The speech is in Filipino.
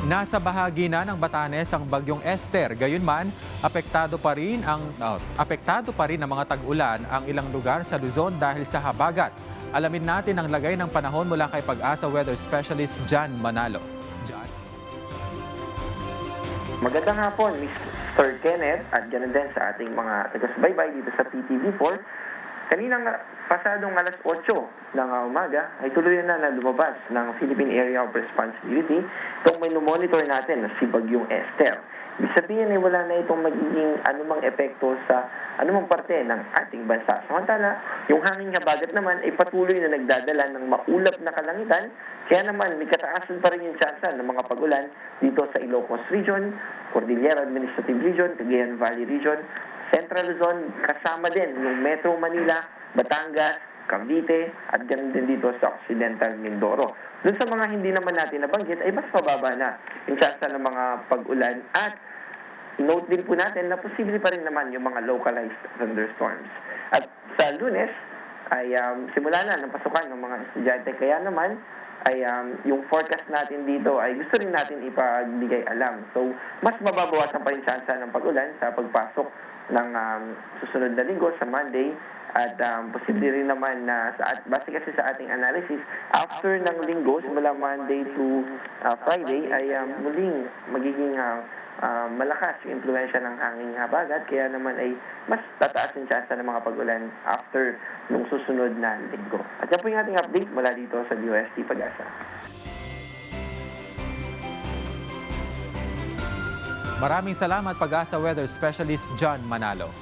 Nasa bahagi na ng Batanes ang bagyong Esther. Gayunman, apektado pa rin ang mga tag-ulan ang ilang lugar sa Luzon dahil sa habagat. Alamin natin ang lagay ng panahon mula kay Pag-asa Weather Specialist John Manalo. John? Magandang hapon, Mr. Kenneth, at ganoon din sa ating mga taga-subaybay dito sa PTV4. Kaninang pasadong alas 8 ng umaga ay tuloy na lumabas ng Philippine Area of Responsibility itong may monitor natin na si Bagyong Esther. Ibig sabihin ay wala na itong magiging anumang epekto sa anumang parte ng ating bansa. Samantala, yung hangin habagat naman ay patuloy na nagdadala ng maulap na kalangitan, kaya naman may kataasan pa rin yung tsansa ng mga pagulan dito sa Ilocos Region, Cordillera Administrative Region, Cagayan Valley Region, Central Luzon, kasama din yung Metro Manila, Batangas, Cavite, at ganoon din dito sa Occidental Mindoro. Doon sa mga hindi naman natin nabanggit ay mas mababa na yung tsansa ng mga pag-ulan at note din po natin na posible pa rin naman yung mga localized thunderstorms. At sa Lunes ay simula na ng pasukan ng mga estudyante, kaya naman ay yung forecast natin dito ay gusto rin natin ipagbigay alam. So, mas mababawasan pa rin tsansa ng pag-ulan sa pagpasok ng susunod na linggo sa Monday at posible rin naman na base kasi sa ating analysis, after ng linggo, mula Monday to Friday ay muling magiging malakas yung impluensya ng hangin habagat, kaya naman ay mas tataas yung tsansa ng mga pag-ulan after nung susunod na linggo. At yan po yung ating update mula dito sa DOST Pag-asa. Maraming salamat Pag-asa Weather Specialist John Manalo.